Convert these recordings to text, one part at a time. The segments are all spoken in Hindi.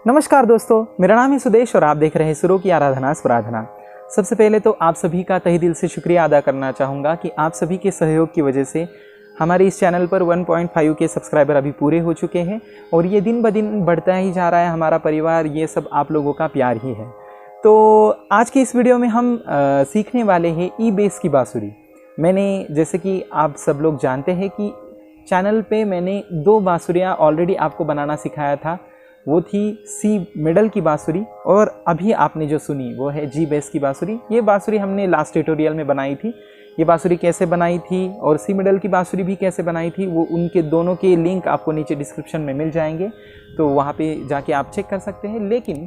नमस्कार दोस्तों, मेरा नाम है सुदेश और आप देख रहे हैं सुरों की आराधना स्वराधना। सबसे पहले तो आप सभी का तहे दिल से शुक्रिया अदा करना चाहूँगा कि आप सभी के सहयोग की वजह से हमारे इस चैनल पर 1.5 के सब्सक्राइबर अभी पूरे हो चुके हैं और ये दिन ब दिन बढ़ता ही जा रहा है। हमारा परिवार, ये सब आप लोगों का प्यार ही है। तो आज की इस वीडियो में हम सीखने वाले हैं ई बेस की बांसुरी। मैंने, जैसे कि आप सब लोग जानते हैं कि चैनल पे मैंने 2 बांसुरियाँ ऑलरेडी आपको बनाना सिखाया था। वो थी सी मिडल की बांसुरी और अभी आपने जो सुनी वो है जी बेस की बांसुरी। ये बांसुरी हमने लास्ट ट्यूटोरियल में बनाई थी। ये बांसुरी कैसे बनाई थी और सी मिडल की बांसुरी भी कैसे बनाई थी, वो उनके दोनों के लिंक आपको नीचे डिस्क्रिप्शन में मिल जाएंगे, तो वहाँ पे जाके आप चेक कर सकते हैं। लेकिन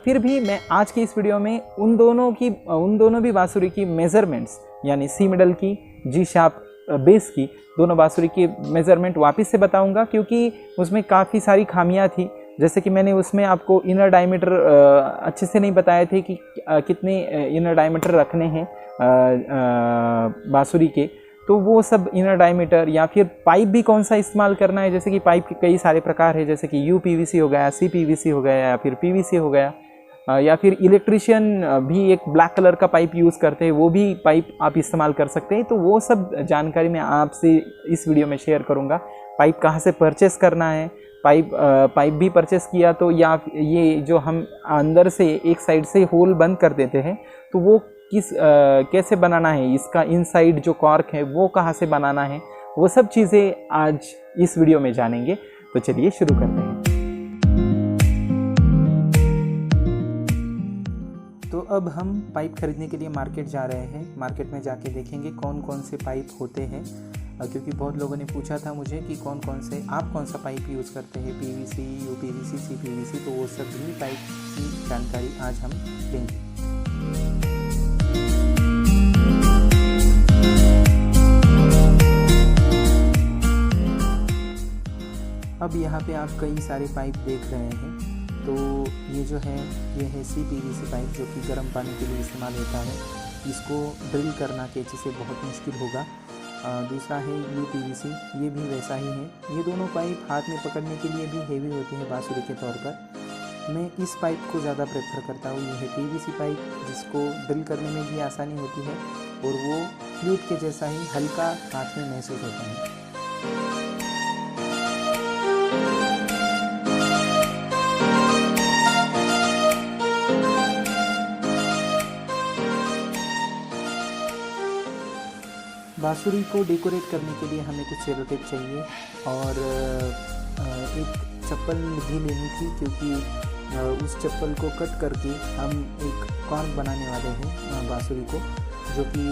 फिर भी मैं आज की इस वीडियो में उन दोनों भी बांसुरी की मेज़रमेंट्स, यानी सी मिडल की, जी शार्प बेस की, दोनों बांसुरी के मेज़रमेंट वापस से बताऊंगा, क्योंकि उसमें काफ़ी सारी खामियां थी। जैसे कि मैंने उसमें आपको इनर डायमीटर अच्छे से नहीं बताए थे कि कितने इनर डायमीटर रखने हैं बांसुरी के, तो वो सब इनर डायमीटर, या फिर पाइप भी कौन सा इस्तेमाल करना है। जैसे कि पाइप के कई सारे प्रकार है, जैसे कि UPVC हो गया, CPVC हो गया, या फिर PVC हो गया, या फिर इलेक्ट्रिशियन भी एक ब्लैक कलर का पाइप यूज़ करते हैं, वो भी पाइप आप इस्तेमाल कर सकते हैं। तो वो सब जानकारी मैं आपसे इस वीडियो में शेयर करूंगा। पाइप कहाँ से परचेस करना है, पाइप भी परचेस किया तो, या ये जो हम अंदर से एक साइड से होल बंद कर देते हैं, तो वो कैसे बनाना है, इसका इनसाइड जो कॉर्क है वो कहाँ से बनाना है, वो सब चीज़ें आज इस वीडियो में जानेंगे। तो चलिए शुरू करते हैं। तो अब हम पाइप खरीदने के लिए मार्केट जा रहे हैं। मार्केट में जाके देखेंगे कौन कौन से पाइप होते हैं, क्योंकि बहुत लोगों ने पूछा था मुझे कि कौन सा पाइप यूज़ करते हैं, PVC, UPVC, CPVC। तो वो सभी पाइप की जानकारी आज हम लेंगे। अब यहाँ पे आप कई सारे पाइप देख रहे हैं। तो ये जो है, ये है CPVC पाइप, जो कि गर्म पानी के लिए इस्तेमाल होता है। इसको ड्रिल करना कैंची से बहुत मुश्किल होगा। दूसरा है UPVC, ये भी वैसा ही है। ये दोनों पाइप हाथ में पकड़ने के लिए भी हेवी होते हैं बांसुरी के तौर पर। मैं इस पाइप को ज़्यादा प्रेफर करता हूँ। ये है PVC पाइप, जिसको ड्रिल करने में भी आसानी होती है और वो फ्लूट के जैसा ही हल्का हाथ में महसूस होता है। बांसुरी को डेकोरेट करने के लिए हमें कुछ सेलो टेप चाहिए और एक चप्पल भी लेनी थी, क्योंकि उस चप्पल को कट करके हम एक कॉर्क बनाने वाले हैं बांसुरी को, जो कि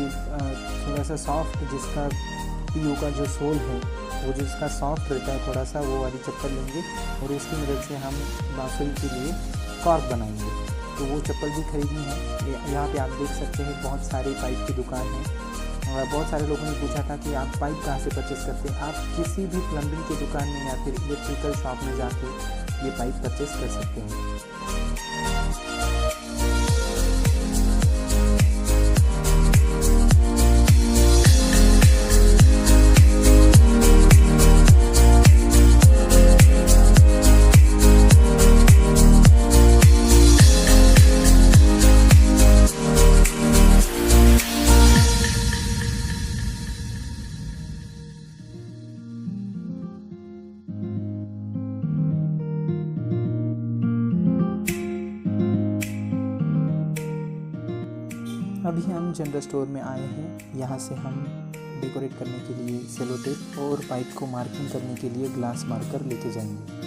थोड़ा सा सॉफ्ट, जिसका PU का जो सोल है वो जिसका सॉफ्ट रहता है थोड़ा सा, वो वाली चप्पल लेंगे और उसकी मदद से हम बांसुरी के लिए कॉर्क बनाएंगे। तो वो चप्पल भी खरीदनी है। यहाँ पे आप देख सकते हैं बहुत सारे पाइप की दुकान है। बहुत सारे लोगों ने पूछा था कि आप पाइप कहाँ से परचेस करते हैं। आप किसी भी प्लम्बिंग की दुकान में या फिर इलेक्ट्रिकल शॉप में जाके ये पाइप परचेस कर सकते हैं। अभी हम जनरल स्टोर में आए हैं। यहाँ से हम डेकोरेट करने के लिए सेलो टेप और पाइप को मार्किंग करने के लिए ग्लास मार्कर लेके जाएंगे।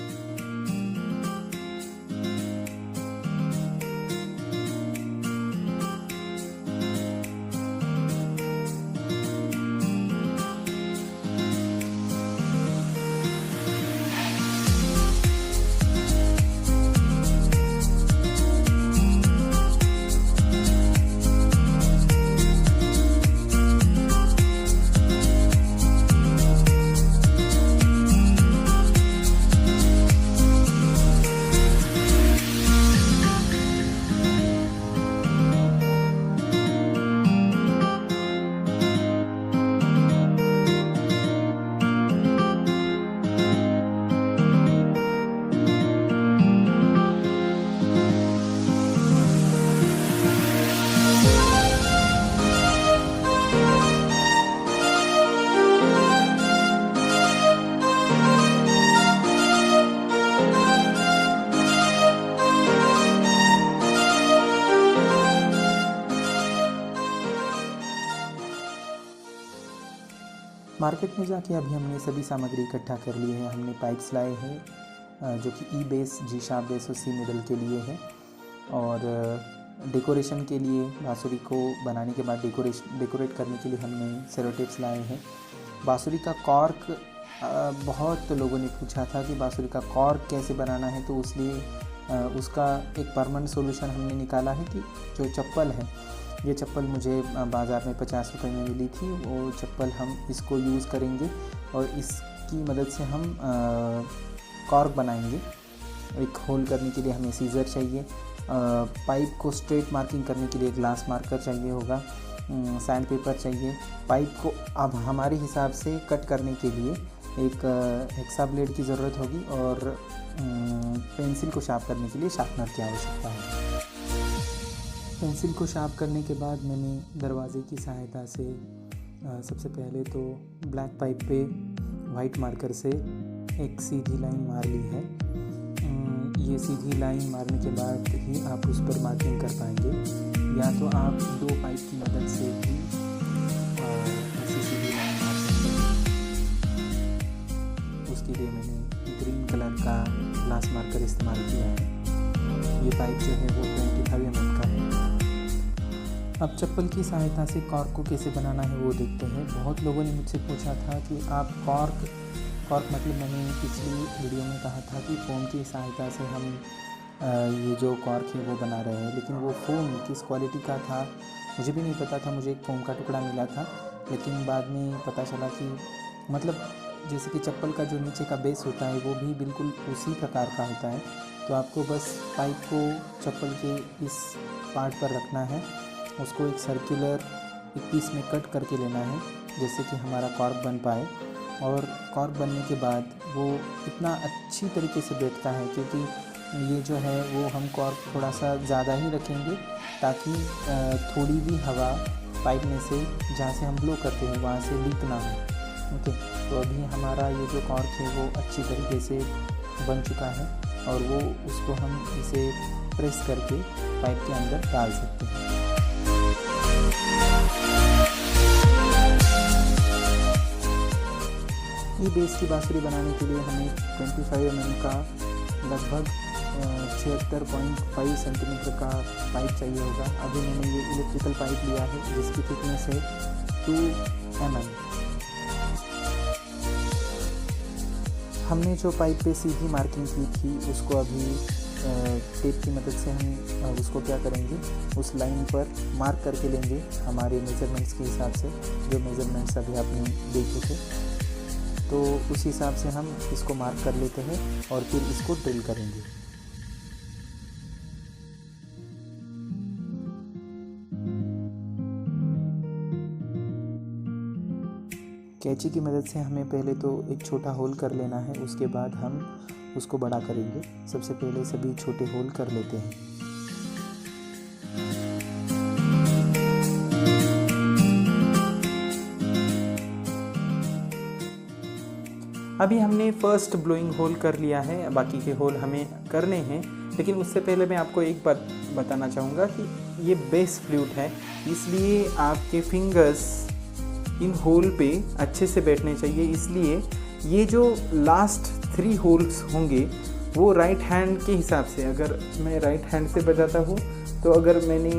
मार्केट में जाके अभी हमने सभी सामग्री इकट्ठा कर ली है। हमने पाइप्स लाए हैं जो कि ई बेस, जी शार्प बेस और सी मिडल के लिए है, और डेकोरेशन के लिए बांसुरी को बनाने के बाद डेकोरेट करने के लिए हमने सेलोटेप्स लाए हैं। बांसुरी का कॉर्क बहुत लोगों ने पूछा था कि बांसुरी का कॉर्क कैसे बनाना है, तो इसलिए उसका एक परमानेंट सॉल्यूशन हमने निकाला है कि जो चप्पल है, ये चप्पल मुझे बाज़ार में 50 रुपये में मिली थी, वो चप्पल हम इसको यूज़ करेंगे और इसकी मदद से हम कॉर्क बनाएंगे। एक होल करने के लिए हमें सीज़र चाहिए, पाइप को स्ट्रेट मार्किंग करने के लिए ग्लास मार्कर चाहिए होगा, सैंड पेपर चाहिए, पाइप को अब हमारे हिसाब से कट करने के लिए एक हेक्सा ब्लेड की ज़रूरत होगी, और पेंसिल को शार्प करने के लिए शार्पनर की आवश्यकता होगी। पेंसिल को शार्प करने के बाद मैंने दरवाजे की सहायता से सबसे पहले तो ब्लैक पाइप पे वाइट मार्कर से एक सीधी लाइन मार ली है। ये सीधी लाइन मारने के बाद ही आप उस पर मार्किंग कर पाएंगे, या तो आप 2 पाइप की मदद से भी ऐसी सीधी लाइन मार सकते हैं। उसके लिए मैंने ग्रीन कलर का ग्लास मार्कर इस्तेमाल किया है। ये पाइप जो है वो 25 mm का है। अब चप्पल की सहायता से कॉर्क को कैसे बनाना है वो देखते हैं। बहुत लोगों ने मुझसे पूछा था कि आप कॉर्क मतलब मैंने पिछली वीडियो में कहा था कि फोम की सहायता से हम ये जो कॉर्क है वो बना रहे हैं, लेकिन वो फोम किस क्वालिटी का था मुझे भी नहीं पता था। मुझे एक फोम का टुकड़ा मिला था, लेकिन बाद में पता चला कि मतलब जैसे कि चप्पल का जो नीचे का बेस होता है वो भी बिल्कुल उसी प्रकार का होता है। तो आपको बस पाइप को चप्पल के इस पार्ट पर रखना है, उसको एक सर्कुलर एक पीस में कट करके लेना है, जिससे कि हमारा कॉर्क बन पाए। और कॉर्क बनने के बाद वो इतना अच्छी तरीके से बैठता है, क्योंकि ये जो है वो हम कॉर्क थोड़ा सा ज़्यादा ही रखेंगे ताकि थोड़ी भी हवा पाइप में से जहाँ से हम ब्लो करते हैं वहाँ से लीक ना हो। ओके, तो अभी हमारा ये जो कॉर्क है वो अच्छी तरीके से बन चुका है, और वो उसको हम इसे प्रेस करके पाइप के अंदर डाल सकते हैं। ई बेस की बांसुरी बनाने के लिए हमें 25 mm का लगभग 76.5 सेंटीमीटर का पाइप चाहिए होगा। अभी मैंने ये इलेक्ट्रिकल पाइप लिया है जिसकी थिकनेस है 2 mm। हमने जो पाइप पे सीधी मार्किंग की थी उसको अभी टेप की मदद से हम उसको क्या करेंगे, उस लाइन पर मार्क करके लेंगे हमारे मेजरमेंट्स के हिसाब से, जो मेजरमेंट्स अभी आपने देखे थे। तो उस हिसाब से हम इसको मार्क कर लेते हैं और फिर इसको ड्रिल करेंगे। कैंची की मदद से हमें पहले तो एक छोटा होल कर लेना है, उसके बाद हम उसको बड़ा करेंगे। सबसे पहले सभी छोटे होल कर लेते हैं। अभी हमने फर्स्ट ब्लोइंग होल कर लिया है, बाकी के होल हमें करने हैं। लेकिन उससे पहले मैं आपको एक बात बताना चाहूँगा कि ये बेस फ्लूइड है, इसलिए आपके फिंगर्स इन होल पे अच्छे से बैठने चाहिए। इसलिए ये जो लास्ट 3 होल्स होंगे वो राइट हैंड के हिसाब से, अगर मैं राइट हैंड से बजाता हूँ तो अगर मैंने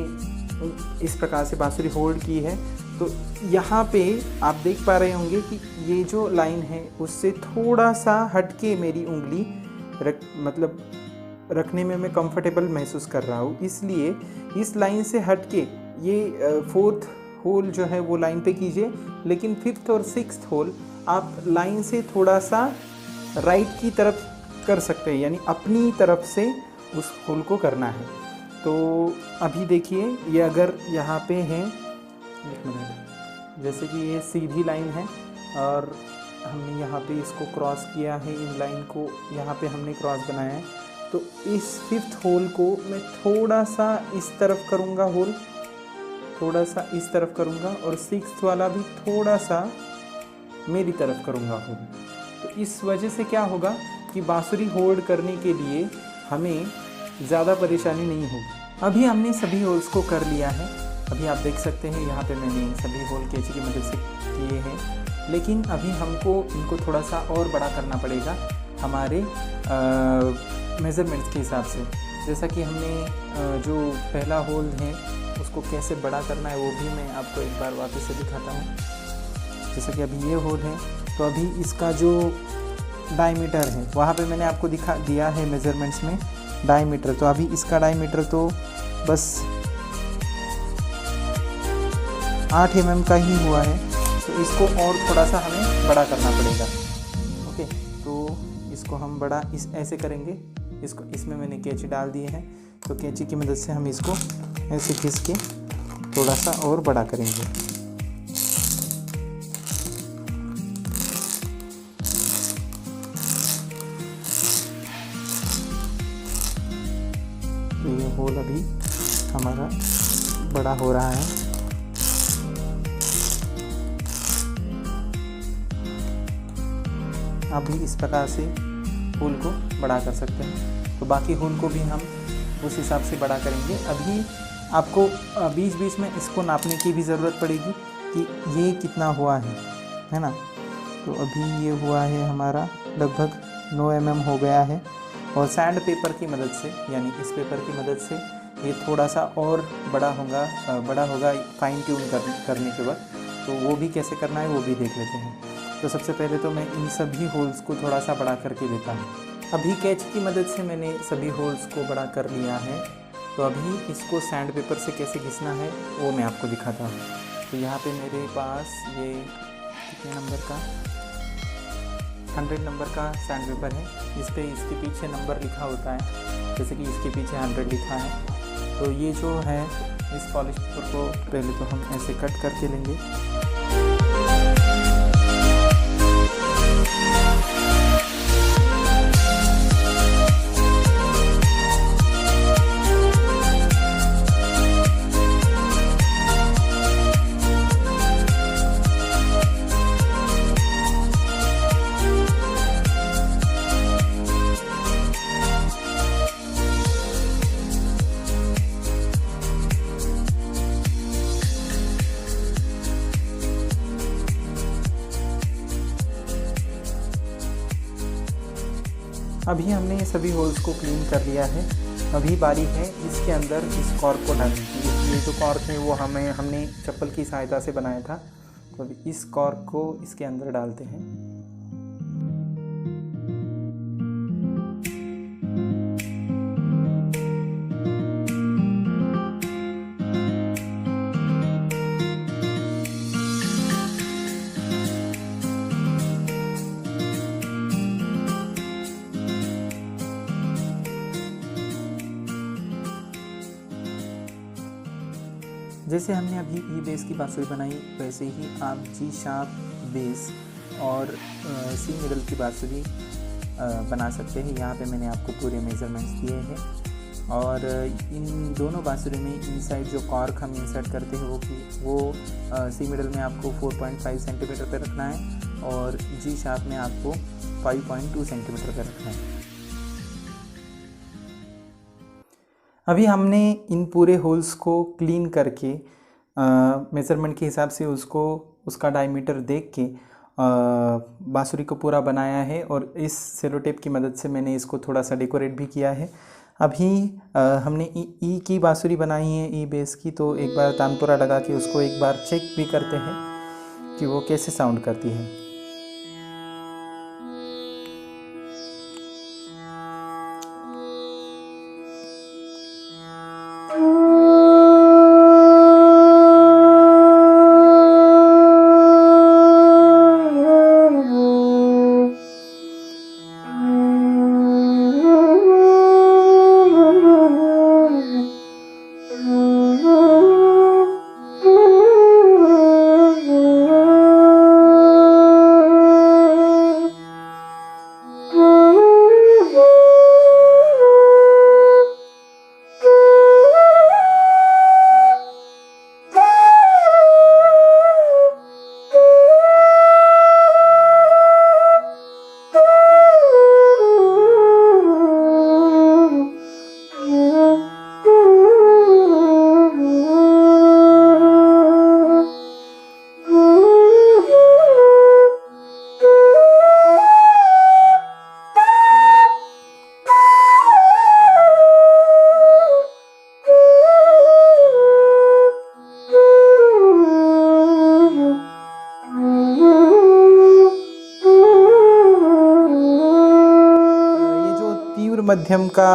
इस प्रकार से बांसुरी होल्ड की है तो यहाँ पे आप देख पा रहे होंगे कि ये जो लाइन है उससे थोड़ा सा हटके मेरी उंगली रखने में मैं कंफर्टेबल महसूस कर रहा हूँ। इसलिए इस लाइन से हटके ये 4th होल जो है वो लाइन पे कीजिए, लेकिन 5th और 6th होल आप लाइन से थोड़ा सा राइट की तरफ कर सकते हैं, यानी अपनी तरफ से उस होल को करना है। तो अभी देखिए ये अगर यहाँ पे है, एक मिनट, जैसे कि ये सीधी लाइन है और हमने यहाँ पे इसको क्रॉस किया है, इन लाइन को यहाँ पे हमने क्रॉस बनाया है। तो इस 5th होल को मैं थोड़ा सा इस तरफ करूँगा, होल थोड़ा सा इस तरफ करूँगा, और 6th वाला भी थोड़ा सा मेरी तरफ करूँगा होल। तो इस वजह से क्या होगा कि बांसुरी होल्ड करने के लिए हमें ज़्यादा परेशानी नहीं होगी। अभी हमने सभी होल्स को कर लिया है। अभी आप देख सकते हैं यहाँ पे मैंने सभी होल कैंची की मदद से किए हैं। लेकिन अभी हमको इनको थोड़ा सा और बड़ा करना पड़ेगा हमारे मेज़रमेंट्स के हिसाब से। जैसा कि हमने जो पहला होल है उसको कैसे बड़ा करना है वो भी मैं आपको एक बार वापस से दिखाता हूँ। जैसा कि अभी ये होल है, तो अभी इसका जो डायमीटर है वहाँ पे मैंने आपको दिया है मेज़रमेंट्स में डायमीटर। तो अभी इसका डायमीटर तो बस 8 mm का ही हुआ है, तो इसको और थोड़ा सा हमें बड़ा करना पड़ेगा। ओके, तो इसको हम बड़ा ऐसे करेंगे। इसको इसमें मैंने कैंची डाल दिए हैं, तो कैंची की मदद से हम इसको ऐसे घिस के थोड़ा सा और बड़ा करेंगे। तो ये होल अभी हमारा बड़ा हो रहा है। आप भी इस प्रकार से होल को बड़ा कर सकते हैं। तो बाकी होल को भी हम उस हिसाब से बड़ा करेंगे। अभी आपको बीच बीच में इसको नापने की भी ज़रूरत पड़ेगी कि ये कितना हुआ है ना। तो अभी ये हुआ है हमारा लगभग 9 mm हो गया है। और सैंड पेपर की मदद से, यानी इस पेपर की मदद से ये थोड़ा सा और बड़ा होगा फाइन ट्यून करने के बाद। तो वो भी कैसे करना है वो भी देख लेते हैं। तो सबसे पहले तो मैं इन सभी होल्स को थोड़ा सा बड़ा करके लेता हूँ। अभी कैंची की मदद से मैंने सभी होल्स को बड़ा कर लिया है। तो अभी इसको सैंड पेपर से कैसे घिसना है वो मैं आपको दिखाता हूँ। तो यहाँ पे मेरे पास ये कितने नंबर का 100 नंबर का सैंड पेपर है। इस पर इसके पीछे नंबर लिखा होता है, जैसे कि इसके पीछे 100 लिखा है। तो ये जो है इस पॉलिश पेपर को पहले तो हम ऐसे कट करके लेंगे। अभी हमने ये सभी होल्स को क्लीन कर लिया है। अभी बारी है इसके अंदर इस कॉर्क को डालने की। ये जो कॉर्क है वो हमने चप्पल की सहायता से बनाया था। तो अभी इस कॉर्क को इसके अंदर डालते हैं। जैसे हमने अभी ई बेस की बांसुरी बनाई, वैसे ही आप जी शार्प बेस और सी मिडल की बांसुरी बना सकते हैं। यहाँ पे मैंने आपको पूरे मेज़रमेंट्स दिए हैं। और इन दोनों बांसुरी में इनसाइड जो कॉर्क हम इंसर्ट करते हैं वो सी मिडल में आपको 4.5 सेंटीमीटर पर रखना है और जी शार्प में आपको 5.2 सेंटीमीटर पर रखना है। अभी हमने इन पूरे होल्स को क्लीन करके मेज़रमेंट के हिसाब से उसका डायमीटर देख के बांसुरी को पूरा बनाया है। और इस सेलो टेप की मदद से मैंने इसको थोड़ा सा डेकोरेट भी किया है। अभी हमने ई की बांसुरी बनाई है, ई बेस की। तो एक बार तानपुरा लगा के उसको एक बार चेक भी करते हैं कि वो कैसे साउंड करती है। मध्यम का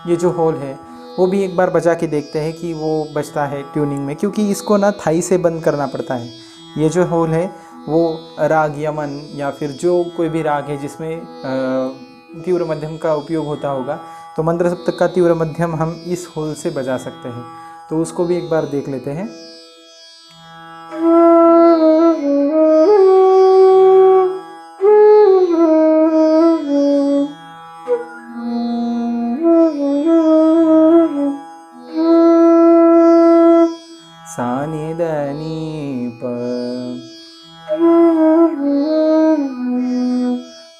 ये जो होल है वो भी एक बार बजा के देखते हैं कि वो बजता है ट्यूनिंग में, क्योंकि इसको ना थाई से बंद करना पड़ता है। ये जो होल है वो राग यमन या फिर जो कोई भी राग है जिसमें तीव्र मध्यम का उपयोग होता होगा, तो मंत्र सप्तक का तीव्र मध्यम हम इस होल से बजा सकते हैं। तो उसको भी एक बार देख लेते हैं। सा नि द नि प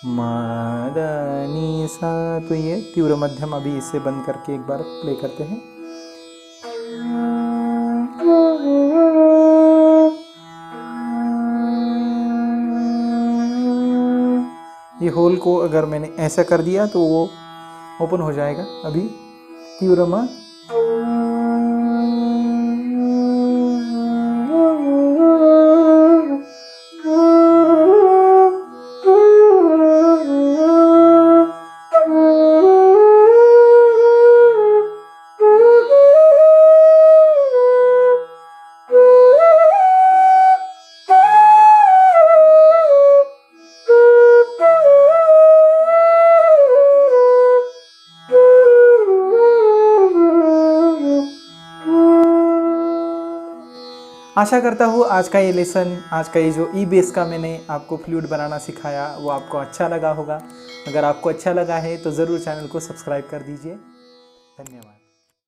मा द नि सा। तो ये तीव्र मध्यम अभी इससे बंद करके एक बार प्ले करते हैं। ये होल को अगर मैंने ऐसा कर दिया तो वो ओपन हो जाएगा। अभी तीव्र मा, आशा करता हूँ आज का ये लेसन, आज का ये जो ई बेस का मैंने आपको फ्लूट बनाना सिखाया वो आपको अच्छा लगा होगा। अगर आपको अच्छा लगा है तो ज़रूर चैनल को सब्सक्राइब कर दीजिए। धन्यवाद।